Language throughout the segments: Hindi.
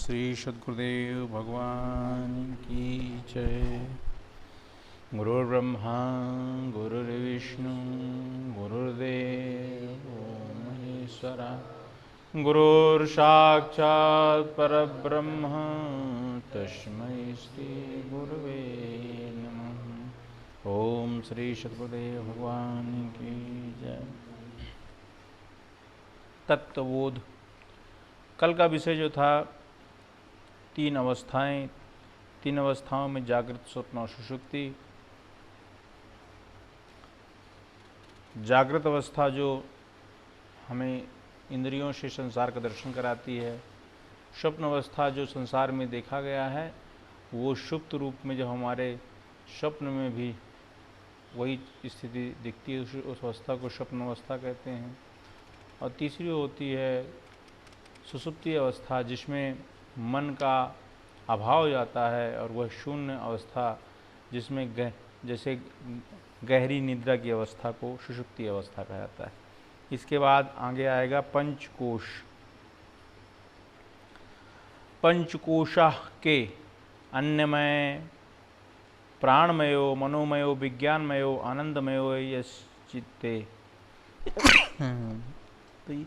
श्री सद्गुरुदेव भगवान की जय। गुरुर्ब्रह्मा गुरुर्विष्णु गुरुर्देवो महेश्वरा गुरुर्साक्षात् परब्रह्म तस्मै श्री गुरुवे नमः। ओम श्री सद्गुरुदेव भगवान की जय। तत्वबोध। कल का विषय जो था तीन अवस्थाओं में जागृत, स्वप्न और सुषुप्ति। जागृत अवस्था जो हमें इंद्रियों से संसार का दर्शन कराती है, स्वप्न अवस्था जो संसार में देखा गया है वो सुप्त रूप में जो हमारे स्वप्न में भी वही स्थिति दिखती है, उस अवस्था को स्वप्न अवस्था कहते हैं। और तीसरी होती है सुषुप्ति अवस्था, जिसमें मन का अभाव हो जाता है, और वह शून्य अवस्था जिसमें जैसे गहरी निद्रा की अवस्था को सुषुप्ति अवस्था कहा जाता है। इसके बाद आगे आएगा पंचकोश। पंचकोशा के अन्नमय प्राणमयो मनोमयो विज्ञानमयो आनंदमयो यश्चित्ते। तो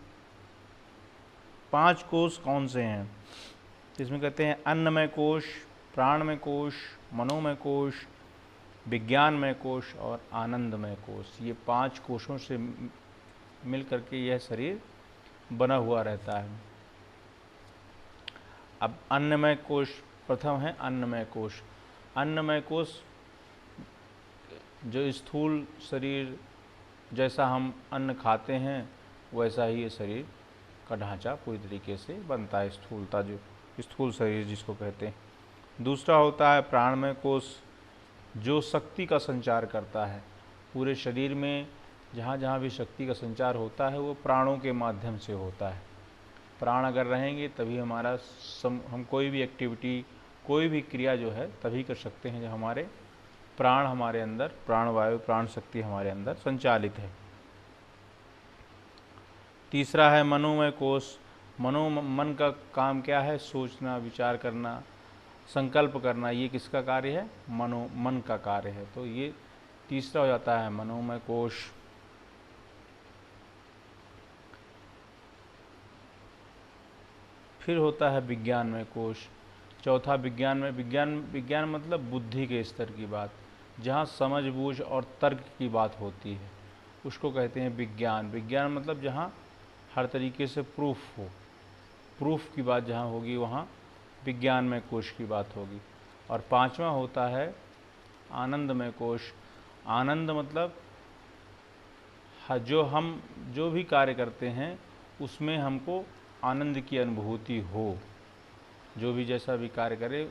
पांच कोश कौन से हैं? इसमें कहते हैं अन्नमय कोश, प्राणमय कोश, मनोमय कोश, विज्ञानमय कोश और आनंदमय कोश। ये पांच कोशों से मिल करके यह शरीर बना हुआ रहता है। अब अन्नमय कोश प्रथम है अन्नमय कोश। अन्नमय कोश जो स्थूल शरीर, जैसा हम अन्न खाते हैं वैसा ही ये शरीर का ढांचा पूरी तरीके से बनता है, स्थूलता जो स्थूल शरीर जिसको कहते हैं। दूसरा होता है प्राणमय कोश, जो शक्ति का संचार करता है। पूरे शरीर में जहाँ जहाँ भी शक्ति का संचार होता है वो प्राणों के माध्यम से होता है। प्राण अगर रहेंगे तभी हमारा हम कोई भी एक्टिविटी, कोई भी क्रिया जो है तभी कर सकते हैं जब हमारे प्राण हमारे अंदर, प्राणवायु प्राण शक्ति हमारे अंदर संचालित है। तीसरा है मनोमय कोश। मन का काम क्या है? सोचना, विचार करना, संकल्प करना। ये किसका कार्य है? मन का कार्य है। तो ये तीसरा हो जाता है मनोमय कोश। फिर होता है विज्ञानमय कोश। चौथा विज्ञान मतलब बुद्धि के स्तर की बात, जहाँ समझ बूझ और तर्क की बात होती है उसको कहते हैं विज्ञान। विज्ञान मतलब जहाँ हर तरीके से प्रूफ हो, प्रूफ की बात जहाँ होगी वहाँ विज्ञानमय कोश की बात होगी। और पांचवा होता है आनंदमय कोश। आनंद मतलब जो भी कार्य करते हैं उसमें हमको आनंद की अनुभूति हो। जो भी जैसा भी कार्य करे,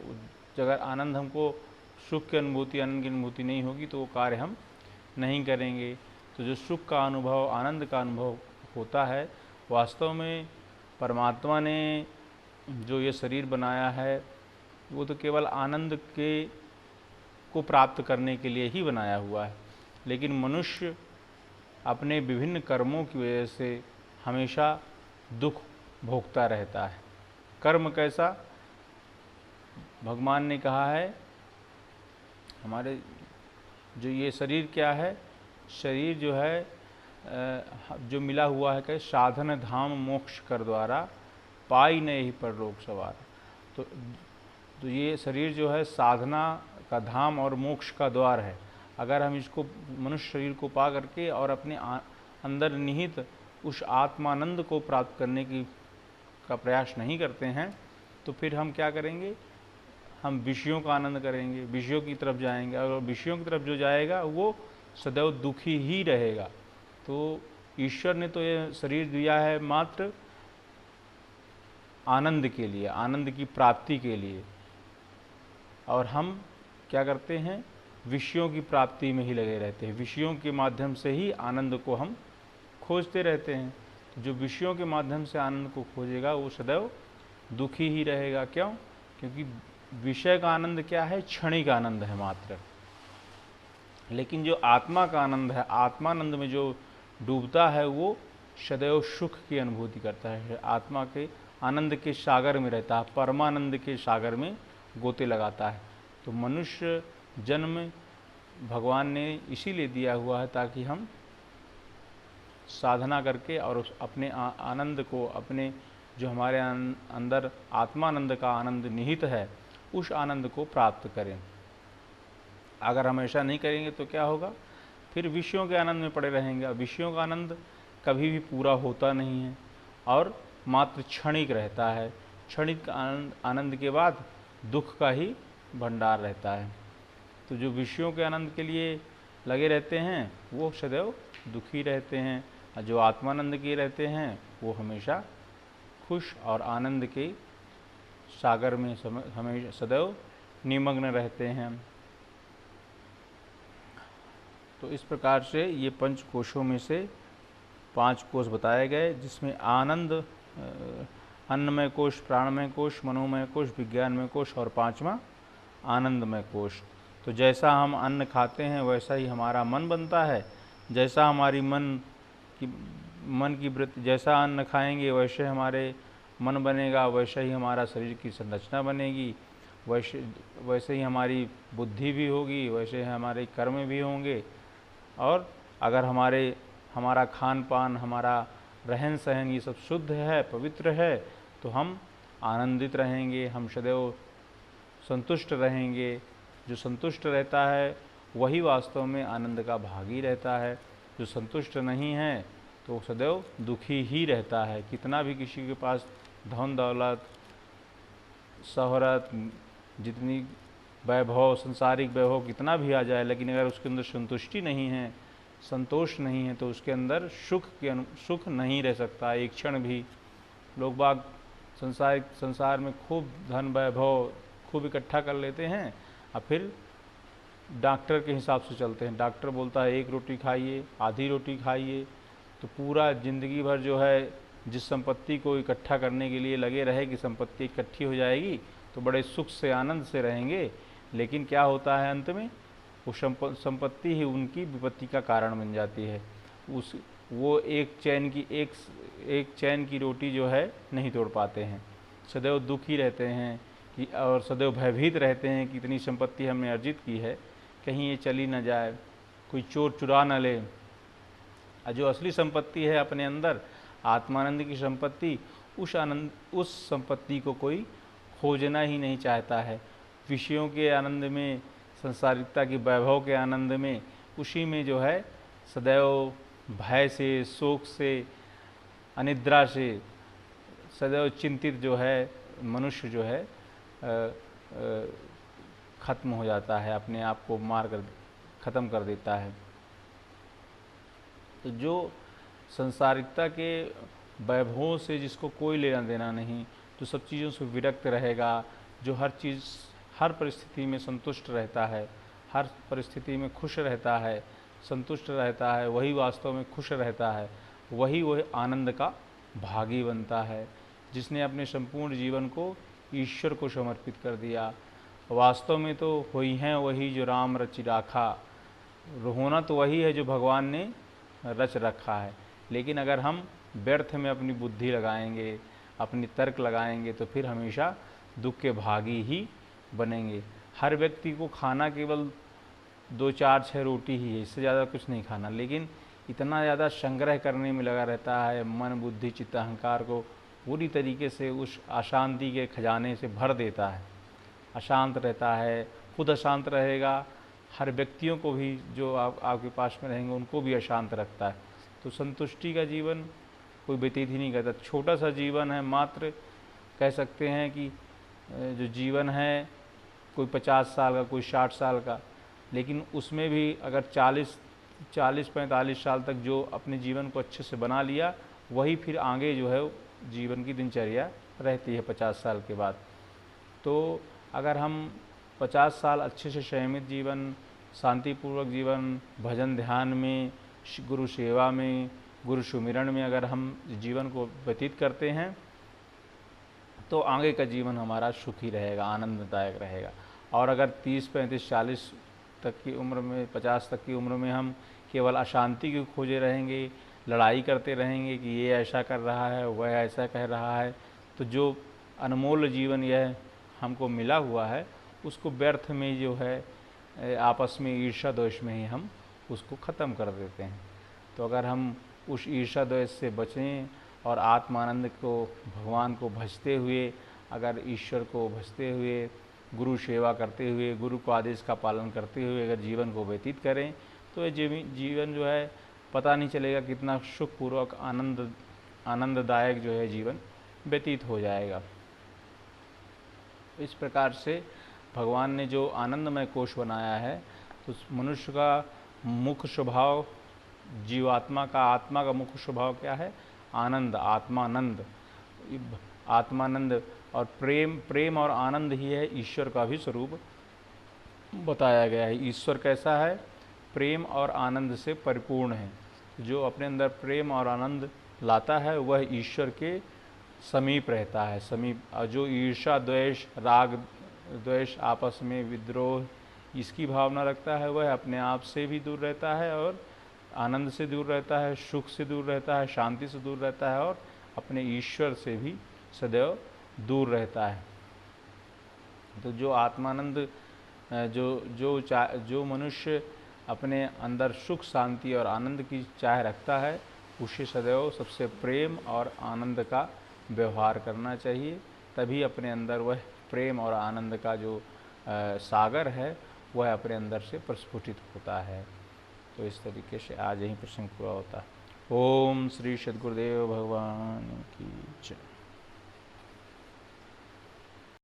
अगर आनंद हमको सुख की अनुभूति, आनंद की अनुभूति नहीं होगी तो वो कार्य हम नहीं करेंगे। तो जो सुख का अनुभव, आनंद का अनुभव होता है, वास्तव में परमात्मा ने जो ये शरीर बनाया है वो तो केवल आनंद को प्राप्त करने के लिए ही बनाया हुआ है। लेकिन मनुष्य अपने विभिन्न कर्मों की वजह से हमेशा दुख भोगता रहता है। कर्म कैसा? भगवान ने कहा है हमारे जो ये शरीर क्या है, शरीर जो है जो मिला हुआ है कि साधन धाम मोक्ष कर द्वारा पाई नहीं ही परलोक सवार। तो ये शरीर जो है साधना का धाम और मोक्ष का द्वार है। अगर हम इसको मनुष्य शरीर को पा करके और अपने अंदर निहित उस आत्मानंद को प्राप्त करने का प्रयास नहीं करते हैं तो फिर हम क्या करेंगे? हम विषयों का आनंद करेंगे, विषयों की तरफ जाएंगे, और विषयों की तरफ जो जाएगा वो सदैव दुखी ही रहेगा। तो ईश्वर ने तो ये शरीर दिया है मात्र आनंद के लिए, आनंद की प्राप्ति के लिए, और हम क्या करते हैं? विषयों की प्राप्ति में ही लगे रहते हैं। विषयों के माध्यम से ही आनंद को हम खोजते रहते हैं। जो विषयों के माध्यम से आनंद को खोजेगा वो सदैव दुखी ही रहेगा। क्यों? क्योंकि विषय का आनंद क्या है? क्षणिक आनंद है मात्र। लेकिन जो आत्मा का आनंद है, आत्मानंद में जो डूबता है वो सदैव सुख की अनुभूति करता है। आत्मा के आनंद के सागर में रहता है, परमानंद के सागर में गोते लगाता है। तो मनुष्य जन्म भगवान ने इसीलिए दिया हुआ है ताकि हम साधना करके और उस अपने आनंद को, अपने जो हमारे अंदर आत्मानंद का आनंद निहित है, उस आनंद को प्राप्त करें। अगर हम ऐसा नहीं करेंगे तो क्या होगा, फिर विषयों के आनंद में पड़े रहेंगे। विषयों का आनंद कभी भी पूरा होता नहीं है और मात्र क्षणिक रहता है। क्षणिक आनंद के बाद दुख का ही भंडार रहता है। तो जो विषयों के आनंद के लिए लगे रहते हैं वो सदैव दुखी रहते हैं, और जो आत्मानंद के रहते हैं वो हमेशा खुश और आनंद के सागर में हमेशा सदैव निमग्न रहते हैं। तो इस प्रकार से ये 5 कोशों में से 5 कोश बताए गए, जिसमें आनंद, अन्नमय कोश, प्राणमय कोश, मनोमय कोश, विज्ञानमय कोश और 5वां आनंदमय कोश। तो जैसा हम अन्न खाते हैं वैसा ही हमारा मन बनता है। जैसा हमारी मन की वृत्ति, जैसा अन्न खाएंगे वैसे हमारे मन बनेगा, वैसे ही हमारा शरीर की संरचना बनेगी, वैसे ही हमारी बुद्धि भी होगी, वैसे ही हमारे कर्म भी होंगे। और अगर हमारा खान पान, हमारा रहन सहन ये सब शुद्ध है, पवित्र है, तो हम आनंदित रहेंगे, हम सदैव संतुष्ट रहेंगे। जो संतुष्ट रहता है वही वास्तव में आनंद का भागी रहता है। जो संतुष्ट नहीं है तो सदैव दुखी ही रहता है। कितना भी किसी के पास धन दौलत, शोहरत, जितनी वैभव, सांसारिक वैभव कितना भी आ जाए, लेकिन अगर उसके अंदर संतुष्टि नहीं है, संतोष नहीं है, तो उसके अंदर सुख नहीं रह सकता एक क्षण भी। लोग बाग संसार में खूब धन वैभव खूब इकट्ठा कर लेते हैं और फिर डॉक्टर के हिसाब से चलते हैं। डॉक्टर बोलता है 1 रोटी खाइए, आधी रोटी खाइए, तो पूरा ज़िंदगी भर जो है जिस संपत्ति को इकट्ठा करने के लिए लगे रहे कि संपत्ति इकट्ठी हो जाएगी तो बड़े सुख से आनंद से रहेंगे, लेकिन क्या होता है अंत में, वो संपत्ति ही उनकी विपत्ति का कारण बन जाती है। वो एक चैन की रोटी जो है नहीं तोड़ पाते हैं, सदैव दुखी रहते हैं और सदैव भयभीत रहते हैं कि इतनी संपत्ति हमने अर्जित की है, कहीं ये चली ना जाए, कोई चोर चुरा न ले। और जो असली संपत्ति है अपने अंदर, आत्मानंद की संपत्ति, उस संपत्ति को कोई खोजना ही नहीं चाहता है। विषयों के आनंद में, संसारिकता की वैभव के आनंद में, उसी में जो है सदैव भय से, शोक से, अनिद्रा से सदैव चिंतित जो है मनुष्य जो है खत्म हो जाता है, अपने आप को मार कर ख़त्म कर देता है। तो जो संसारिकता के वैभवों से जिसको कोई लेना देना नहीं, जो सब चीज़ों से विरक्त रहेगा, जो हर परिस्थिति में संतुष्ट रहता है, हर परिस्थिति में खुश रहता है, संतुष्ट रहता है, वही वास्तव में खुश रहता है, वही आनंद का भागी बनता है। जिसने अपने संपूर्ण जीवन को ईश्वर को समर्पित कर दिया। वास्तव में तो होई हैं वही जो राम रचि राखा, होना तो वही है जो भगवान ने रच रखा है। लेकिन अगर हम व्यर्थ में अपनी बुद्धि लगाएंगे, अपनी तर्क लगाएंगे, तो फिर हमेशा दुख के भागी ही बनेंगे। हर व्यक्ति को खाना केवल 2, 4, 6 रोटी ही है, इससे ज़्यादा कुछ नहीं खाना, लेकिन इतना ज़्यादा संग्रह करने में लगा रहता है, मन बुद्धि चित्त अहंकार को पूरी तरीके से उस अशांति के खजाने से भर देता है। अशांत रहता है, खुद अशांत रहेगा, हर व्यक्तियों को भी जो आपके पास में रहेंगे उनको भी अशांत रखता है। तो संतुष्टि का जीवन कोई व्यतीत ही नहीं करता। छोटा सा जीवन है, मात्र कह सकते हैं कि जो जीवन है कोई 50 साल का, कोई 60 साल का, लेकिन उसमें भी अगर 40-45 साल तक जो अपने जीवन को अच्छे से बना लिया, वही फिर आगे जो है जीवन की दिनचर्या रहती है 50 साल के बाद। तो अगर हम 50 साल अच्छे से संयमित जीवन, शांतिपूर्वक जीवन, भजन ध्यान में, गुरु सेवा में, गुरु सुमिरन में अगर हम जीवन को व्यतीत करते हैं, तो आगे का जीवन हमारा सुखी रहेगा, आनंददायक रहेगा। और अगर 30, 35, 40 तक की उम्र में, 50 तक की उम्र में हम केवल अशांति की खोजे रहेंगे, लड़ाई करते रहेंगे कि ये ऐसा कर रहा है, वह ऐसा कह रहा है, तो जो अनमोल जीवन यह हमको मिला हुआ है उसको व्यर्थ में जो है आपस में ईर्ष्या द्वेष में ही हम उसको ख़त्म कर देते हैं। तो अगर हम उस ईर्ष्या द्वेष से बचें और आत्मानंद को, भगवान को भजते हुए, अगर ईश्वर को भजते हुए, गुरु सेवा करते हुए, गुरु को आदेश का पालन करते हुए अगर जीवन को व्यतीत करें तो ये जीवन जो है पता नहीं चलेगा कितना सुखपूर्वक आनंददायक जो है जीवन व्यतीत हो जाएगा। इस प्रकार से भगवान ने जो आनंदमय कोश बनाया है तो मनुष्य का मुख्य स्वभाव, जीवात्मा का, आत्मा का मुख्य स्वभाव क्या है? आनंद, आत्मानंद। आत्मानंद और प्रेम और आनंद ही है ईश्वर का भी स्वरूप बताया गया है। ईश्वर कैसा है? प्रेम और आनंद से परिपूर्ण है। जो अपने अंदर प्रेम और आनंद लाता है वह ईश्वर के समीप रहता है, समीप। जो ईर्ष्या, द्वेष, राग द्वेष, आपस में विद्रोह, इसकी भावना रखता है वह अपने आप से भी दूर रहता है और आनंद से दूर रहता है, सुख से दूर रहता है, शांति से दूर रहता है और अपने ईश्वर से भी सदैव दूर रहता है। तो जो आत्मानंद, जो मनुष्य अपने अंदर सुख, शांति और आनंद की चाह रखता है उसे सदैव सबसे प्रेम और आनंद का व्यवहार करना चाहिए। तभी अपने अंदर वह प्रेम और आनंद का जो सागर है वह अपने अंदर से प्रस्फुटित होता है। तो इस तरीके से आज यही प्रसंग पूरा होता है। ओम श्री सद्गुरुदेव भगवान की जय।